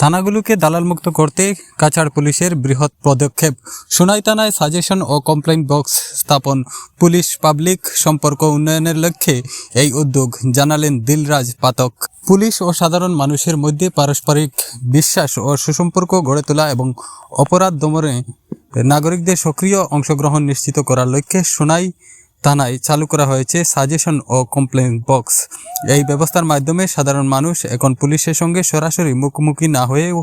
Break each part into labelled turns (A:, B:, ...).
A: থানাগুলোকে দালালমুক্ত করতে কাছাড় পুলিশের বৃহৎ পদক্ষেপ। সোনাই থানায় সাজেশন ও কমপ্লেইন বক্স স্থাপন, পুলিশ পাবলিক সম্পর্ক উন্নয়নের লক্ষ্যে এই উদ্যোগ, জানালেন দিলরাজ পাতক। পুলিশ ও সাধারণ মানুষের মধ্যে পারস্পরিক বিশ্বাস ও সুসম্পর্ক গড়ে তোলা এবং অপরাধ দমনে নাগরিকদের সক্রিয় অংশগ্রহণ নিশ্চিত করার লক্ষ্যে সোনাই থানায় চালু করা হয়েছে সাজেশন ও কমপ্লেইন বক্স। এই ব্যবস্থার মাধ্যমে সাধারণ মানুষ এখন পুলিশের সঙ্গে সরাসরি মুখোমুখি না হয়েও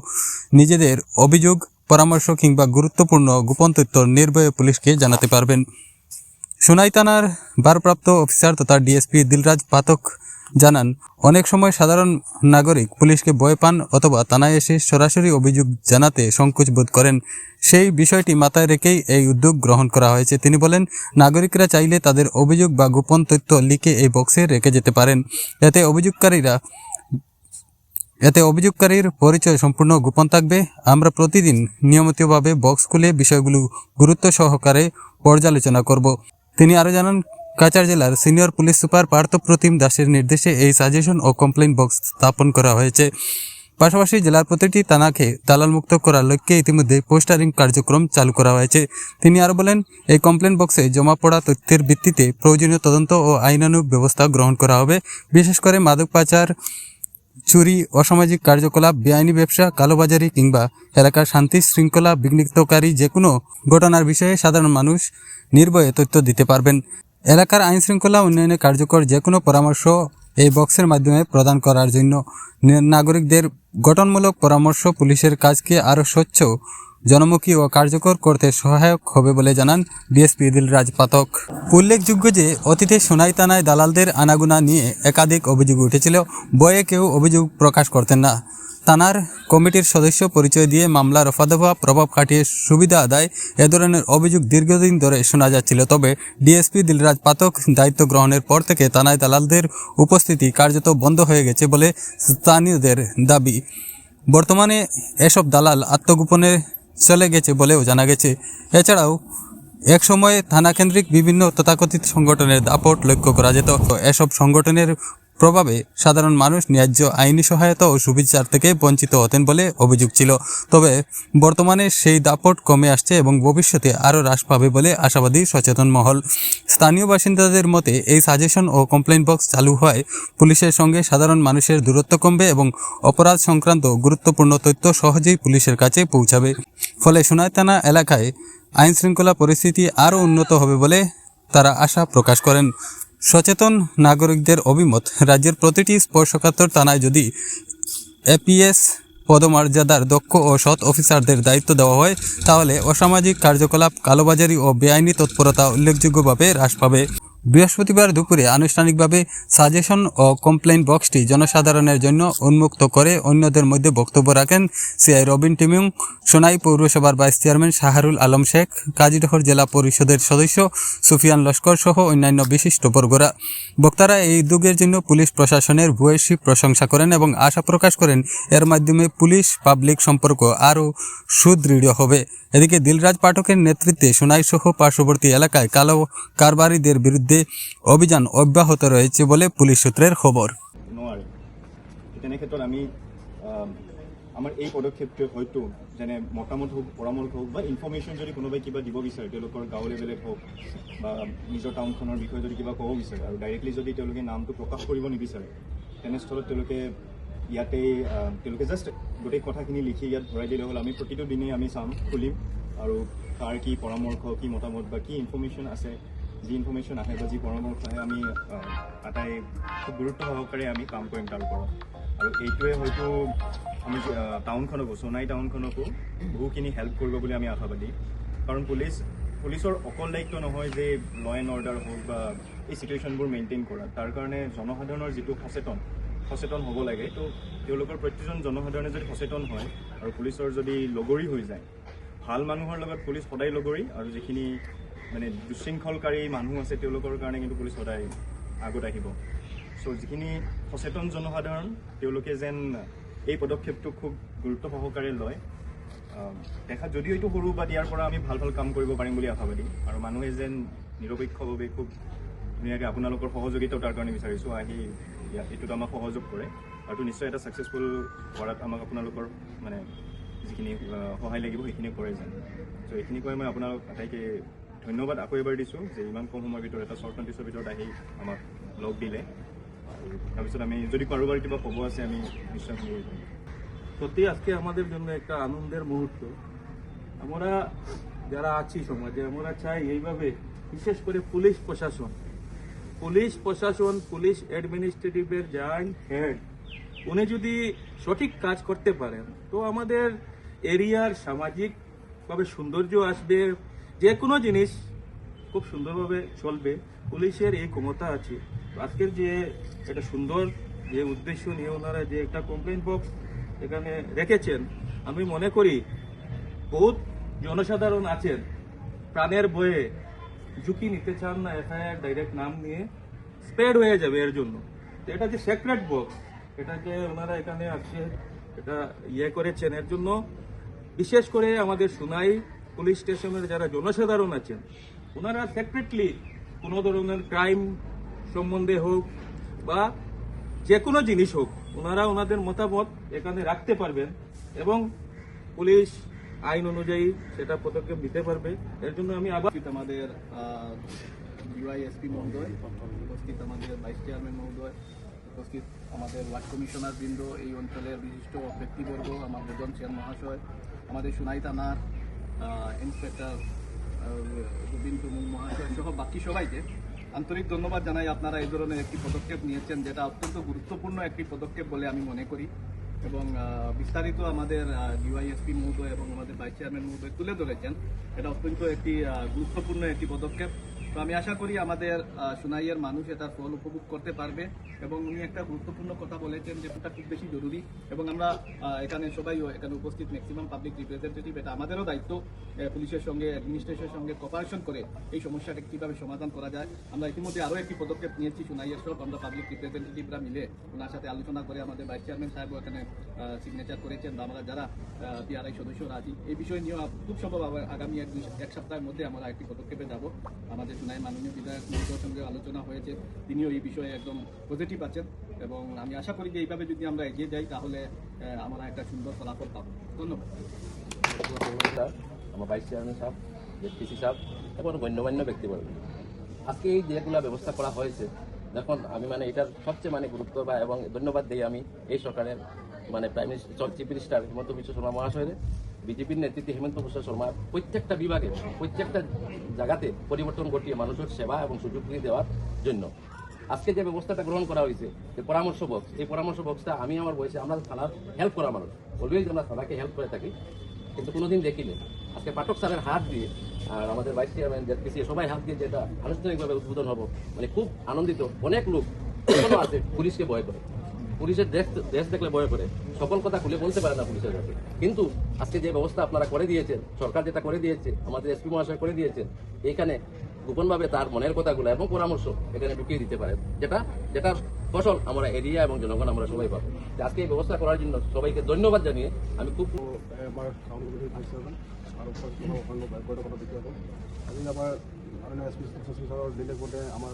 A: নিজেদের অভিযোগ, পরামর্শ কিংবা গুরুত্বপূর্ণ গোপন তথ্য নির্ভয়ে পুলিশকে জানাতে পারবেন। সোনাই থানার ভারপ্রাপ্ত অফিসার তথা ডিএসপি দিলরাজ পাতক জানান, অনেক সময় সাধারণ নাগরিক পুলিশকে ভয় পান অথবা থানায় এসে সরাসরি অভিযোগ জানাতে সংকোচ বোধ করেন। সেই বিষয়টি মাথায় রেখেই এই উদ্যোগ গ্রহণ করা হয়েছে। তিনি বলেন, নাগরিকরা চাইলে তাদের অভিযোগ বা গোপন তথ্য লিখে এই বক্সে রেখে যেতে পারেন। এতে অভিযোগকারীর পরিচয় সম্পূর্ণ গোপন থাকবে। আমরা প্রতিদিন নিয়মিতভাবে বক্স খুলে বিষয়গুলো গুরুত্ব সহকারে পর্যালোচনা করব। তিনি আরও জানান, কাছাড় জেলার সিনিয়র পুলিশ সুপার পার্থপ্রতিম দাসের নির্দেশে এই সাজেশন ও কমপ্লেইন বক্স স্থাপন করা হয়েছে। পাশাপাশি জেলার প্রতিটি থানাকে দালালমুক্ত করার লক্ষ্যে ইতিমধ্যে পোস্টারিং কার্যক্রম চালু করা হয়েছে। তিনি আরও বলেন, এই কমপ্লেইন বক্সে জমা পড়া তথ্যের ভিত্তিতে প্রয়োজনীয় তদন্ত ও আইনানুগ ব্যবস্থা গ্রহণ করা হবে। বিশেষ করে মাদক পাচার, চুরি, অসামাজিক কার্যকলাপ, বেআইনি ব্যবসা, কালোবাজারি কিংবা এলাকার শান্তি শৃঙ্খলা বিঘ্নিতকারী যে কোনো ঘটনার বিষয়ে সাধারণ মানুষ নির্ভয়ে তথ্য দিতে পারবেন। এলাকার আইন শৃঙ্খলা উন্নয়নে কার্যকর যে কোনো পরামর্শ এই বক্সের মাধ্যমে প্রদান করার জন্য নাগরিকদের গঠনমূলক পরামর্শ পুলিশের কাজকে আরও স্বচ্ছ, জনমুখী ও কার্যকর করতে সহায়ক হবে বলে জানান ডিএসপি দিলরাজ পাতক। উল্লেখযোগ্য যে অতীতে সোনাই থানায় দালালদের আনাগোনা নিয়ে একাধিক অভিযোগ উঠেছিল। ভয়ে কেউ অভিযোগ প্রকাশ করতেন না। থানার কমিটির সদস্য পরিচয় দিয়ে মামলা রফাদফা প্রভাব খাটিয়ে সুবিধা আদায়, এ ধরনের অভিযোগ দীর্ঘদিন ধরে শোনা যাচ্ছিল। তবে ডিএসপি দিলরাজ পাতক দায়িত্ব গ্রহণের পর থেকে থানায় দালালদের উপস্থিতি কার্যত বন্ধ হয়ে গেছে বলে স্থানীয়দের দাবি। বর্তমানে এসব দালাল আত্মগোপনে চলে গেছে বলেও জানা গেছে। এছাড়াও একসময় থানাকেন্দ্রিক বিভিন্ন তথাকথিত সংগঠনের দাপট লক্ষ্য করা যেত। এসব সংগঠনের প্রভাবে সাধারণ মানুষ ন্যায্য আইনি সহায়তা ও সুবিচার থেকে বঞ্চিত হতেন বলে অভিযোগ ছিল। তবে বর্তমানে সেই দাপট কমে আসছে এবং ভবিষ্যতে আরও হ্রাস পাবে বলে আশাবাদী সচেতন মহল। স্থানীয় বাসিন্দাদের মতে, এই সাজেশন ও কমপ্লেইন বক্স চালু হয় পুলিশের সঙ্গে সাধারণ মানুষের দূরত্ব কমবে এবং অপরাধ সংক্রান্ত গুরুত্বপূর্ণ তথ্য সহজেই পুলিশের কাছে পৌঁছাবে। ফলে সোনাই থানা এলাকায় আইন শৃঙ্খলা পরিস্থিতি আরও উন্নত হবে বলে তারা আশা প্রকাশ করেন। সচেতন নাগরিকদের অভিমত, রাজ্যের প্রতিটি স্পর্শকাতর থানায় যদি এপিএস পদমর্যাদার দক্ষ ও সৎ অফিসারদের দায়িত্ব দেওয়া হয়, তাহলে অসামাজিক কার্যকলাপ, কালোবাজারি ও বেআইনি তৎপরতা উল্লেখযোগ্যভাবে হ্রাস পাবে। বৃহস্পতিবার দুপুরে আনুষ্ঠানিকভাবে সাজেশন ও কমপ্লেইন বক্সটি জনসাধারণের জন্য উন্মুক্ত করে অন্যদের মধ্যে বক্তব্য রাখেন সিআই রবিন টিমিং, সোনাই পৌরসভার ভাইস চেয়ারম্যান শাহরুল আলম শেখ, কাজীডহর জেলা পরিষদের সদস্য সুফিয়ান লস্কর সহ অন্যান্য বিশিষ্ট বর্গরা। বক্তারা এই উদ্যোগের জন্য পুলিশ প্রশাসনের ভূয়সী প্রশংসা করেন এবং আশা প্রকাশ করেন এর মাধ্যমে পুলিশ পাবলিক সম্পর্ক আরও সুদৃঢ় হবে। এদিকে দিলরাজ পাঠকের নেতৃত্বে সোনাই সহ পার্শ্ববর্তী এলাকায় কালো কারবারিদের বিরুদ্ধে অভিযান অব্যাহত রয়েছে বলে পুলিশ সূত্রের খবর।
B: তেনে ক্ষেত্ৰত আমি আমাৰ এই পদক্ষেপটোৱে হয়তো যেনে মতামত হোক, পৰামৰ্শ হোক বা ইনফৰ্মেশ্যন যদি কোনোবাই কিবা দিব বিচাৰে, তেওঁলোকৰ গাঁও লেভেলত হওক বা নিজৰ টাউনখনৰ বিষয়ে যদি কিবা ক'ব বিচাৰে আৰু ডাইৰেক্টলি যদি তেওঁলোকে নামটো প্ৰকাশ কৰিব নিবিচাৰে, তেনেস্থলত তেওঁলোকে জাষ্ট গোটেই কথাখিনি লিখি ইয়াত ভৰাই দিলে হ'ল। আমি প্ৰতিটো দিনেই আমি চাম, খুলিম আৰু কাৰ কি পৰামৰ্শ, কি মতামত বা কি ইনফৰ্মেশ্যন আছে, যি ইনফৰ্মেশ্যন আহে বা যি পৰামৰ্শ আহে, আমি আটাই খুব গুৰুত্ব সহকাৰে আমি কাম কৰিম তাৰ ওপৰত। আৰু এইটোৱে হয়তো আমি টাউনখনকো, সোনাই টাউনখনকো বহুখিনি হেল্প কৰিব বুলি আমি আশাবাদী। কাৰণ পুলিচৰ অকল দায়িত্ব নহয় যে ল এণ্ড অৰ্ডাৰ হওক বা এই চিটুৱেশ্যনবোৰ মেইনটেইন কৰা, তাৰ কাৰণে জনসাধাৰণৰ যিটো সচেতন হ'ব লাগে। তো তেওঁলোকৰ প্ৰত্যেকজন জনসাধাৰণে যদি সচেতন হয় আৰু পুলিচৰ যদি লগৰী হৈ যায়, ভাল মানুহৰ লগত পুলিচ সদায় লগৰী, আৰু যিখিনি মানে দুশৃংখলকাৰী মানুহ আছে তেওঁলোকৰ কাৰণে কিন্তু পুলিচ সদায় আগত আহিব। চ' যিখিনি সচেতন জনসাধাৰণ, তেওঁলোকে যেন এই পদক্ষেপটো খুব গুৰুত্ব সহকাৰে লয়। দেখাত যদিও এইটো সৰু বা দিয়াৰ পৰা আমি ভাল কাম কৰিব পাৰিম বুলি আশাবাদী। আৰু মানুহে যেন নিৰপেক্ষভাৱে খুব ধুনীয়াকৈ আপোনালোকৰ সহযোগিতাও তাৰ কাৰণে বিচাৰিছোঁ, আহি এইটোত আমাক সহযোগ কৰে। আৰু নিশ্চয় এটা ছাকচেছফুল কৰাত আমাক আপোনালোকৰ মানে যিখিনি সহায় লাগিব সেইখিনি কৰে যেন। চ' এইখিনি কৈ মই আপোনালোক আটাইকে ধন্যবাদ আকৌ এবাৰ দিছোঁ যে ইমান কম সময়ৰ ভিতৰত এটা শ্বৰ্ট নটিছৰ ভিতৰত আহি আমাক লগ দিলে। আৰু তাৰপিছত আমি যদি কাৰোবাৰ কিবা ক'ব আছে আমি নিশ্চয় শুনিব।
C: সত্যি আজকে আমাদের জন্য একটা আনন্দের মুহূর্ত। আমরা যারা আছি সমাজে আমরা চাই এইভাবে, বিশেষ করে পুলিশ প্রশাসন, পুলিশ অ্যাডমিনিস্ট্রেটিভের যাই হেড, উনি যদি সঠিক কাজ করতে পারেন তো আমাদের এরিয়ার সামাজিকভাবে সৌন্দর্য আসবে, যে কোনো জিনিস খুব সুন্দরভাবে চলবে। পুলিশের এই ক্ষমতা আছে। আজকের যে একটা সুন্দর যে উদ্দেশ্য নিয়ে ওনারা যে একটা কমপ্লেন বক্স এখানে রেখেছেন, আমি মনে করি বহুত জনসাধারণ আছেন প্রাণের ভয়ে ঝুঁকি নিতে চান না, এফআইআর ডাইরেক্ট নাম নিয়ে স্প্রেড হয়ে যাবে এর জন্য। তো এটা যে সেক্রেট বক্স, এটাকে ওনারা এখানে আজকে এটা করেছেন, এর জন্য বিশেষ করে আমাদের সুনাই পুলিশ স্টেশনের যারা জনসাধারণ আছেন ওনারা সেক্রেটলি কোনো ধরনের ক্রাইম সম্বন্ধে হোক বা যে কোনো জিনিস হোক ওনারা ওনাদের মতামত এখানে রাখতে পারবেন এবং পুলিশ আইন অনুযায়ী সেটা পদক্ষেপ দিতে পারবে। এর জন্য আমি আবার
D: উপস্থিত আমাদের ডিওয়াইএসপি মহোদয়, উপস্থিত আমাদের ভাইস চেয়ারম্যান মহোদয়, উপস্থিত আমাদের ওয়ার্ড কমিশনার বৃন্দ, এই অঞ্চলের বিশিষ্ট ব্যক্তিবর্গ, আমার বেতন চেয়ার মহাশয়, আমাদের সোনাই থানার ইন্সপেক্টর গোবিন্দ মুর্মু মহাশয় সহ বাকি সবাইকে আন্তরিক ধন্যবাদ জানাই। আপনারা এই ধরনের একটি পদক্ষেপ নিয়েছেন, যেটা অত্যন্ত গুরুত্বপূর্ণ একটি পদক্ষেপ বলে আমি মনে করি এবং বিস্তারিত আমাদের ডিওয়াইএসপি মহোদয় এবং আমাদের ভাইস চেয়ারম্যান মহোদয় তুলে ধরেছেন। এটা অত্যন্ত একটি গুরুত্বপূর্ণ একটি পদক্ষেপ। তো আমি আশা করি আমাদের সোনাইয়ের মানুষ এটার ফল উপভোগ করতে পারবে এবং উনি একটা গুরুত্বপূর্ণ কথা বলেছেন যেটা খুব বেশি জরুরি এবং আমরা এখানে সবাই এখানে উপস্থিত ম্যাক্সিমাম পাবলিক রিপ্রেজেন্টেটিভ, এটা আমাদেরও দায়িত্ব পুলিশের সঙ্গে অ্যাডমিনিস্ট্রেশনের সঙ্গে কোঅপারেশন করে এই সমস্যাটা কীভাবে সমাধান করা যায়। আমরা ইতিমধ্যে আরও একটি পদক্ষেপ নিয়েছি, সোনাইয়ের সব আমরা পাবলিক রিপ্রেজেন্টেটিভরা মিলে ওনার সাথে আলোচনা করে আমাদের ভাইস চেয়ারম্যান সাহেবও এখানে সিগনেচার করেছেন বা আমরা যারা পিআরআই সদস্যরা আছি এই বিষয় নিয়েও খুব সম্ভব আগামী এক সপ্তাহের মধ্যে আমরা একটি পদক্ষেপে যাব। আমাদের সোনাই মাননীয় বিধায়ক মহোদয়ের সঙ্গে আলোচনা হয়েছে, তিনিও এই বিষয়ে একদম পজিটিভ আছেন এবং আমি আশা করি যে এইভাবে যদি আমরা এগিয়ে যাই তাহলে আমরা একটা সুন্দর ফলাফল পাবো। ধন্যবাদ।
E: আমার ভাইস চেয়ারম্যান সাহেব, জেডপিসি সাহেব এবং গণ্যমান্য ব্যক্তিবর্গ, আজকে এই যেগুলো ব্যবস্থা করা হয়েছে, দেখুন আমি মানে এটার সবচেয়ে মানে গুরুত্ব বা এবং ধন্যবাদ দিই আমি এই সরকারের মানে prime minister chief minister Himanta Biswa Sarma মহাশয়ের, বিজেপির নেতৃত্বে হেমন্ত বিশ্ব শর্মা প্রত্যেকটা বিভাগে প্রত্যেকটা জায়গাতে পরিবর্তন ঘটিয়ে মানুষের সেবা এবং সুযোগ দিয়ে দেওয়ার জন্য আজকে যে ব্যবস্থাটা গ্রহণ করা হয়েছে, যে পরামর্শ বক্স, এই পরামর্শ বক্সটা আমি আমার বয়সে আমরা থানার হেল্প করা মানুষ, অলওয়েজ আমরা থানাকে হেল্প করে থাকি, কিন্তু কোনোদিন দেখিনি। আজকে পাঠক স্যারের হাত দিয়ে আর আমাদের ভাইস চেয়ারম্যান জেডপিসি সবাই হাত দিয়ে যেটা আনুষ্ঠানিকভাবে উদ্বোধন হবো, মানে খুব আনন্দিত। অনেক লোক এখনো আছে পুলিশকে ভয় করে, পুলিশের দেশ দেখলে ভয় করে, সকল কথা খুলে বলতে পারে না পুলিশের কাছে। কিন্তু আজকে যে ব্যবস্থা আপনারা করে দিয়েছেন, সরকার যেটা করে দিয়েছে, আমাদের এসপি মহাশয় করে দিয়েছেন, এইখানে গোপনভাবে তার মনের কথাগুলো এবং পরামর্শ এখানে ঢুকিয়ে দিতে পারেন, যেটার ফসল আমরা এরিয়া এবং জনগণ আমরা সবাই পাবো। আজকে এই ব্যবস্থা করার জন্য সবাইকে ধন্যবাদ জানিয়ে আমি খুব
F: আমাৰ টাউন কমিটিৰ ভাইচ চেয়াৰমেন আৰু বৈঠকত দ্বিতীয় আজি আমাৰ মাননীয় এছ পি ছাৰৰ নিৰ্দেশমতে আমাৰ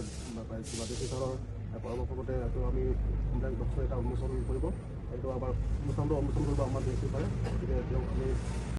F: ডিচি ছাৰৰ পৰামৰ্শমতে এইটো আমি কমপ্লেইন বক্সৰ এটা উন্মোচন কৰিব, এইটো আমাৰ অনুষ্ঠানটো উন্মোচন কৰিব আমাৰ ডিচি ছাৰে। গতিকে তেওঁক আমি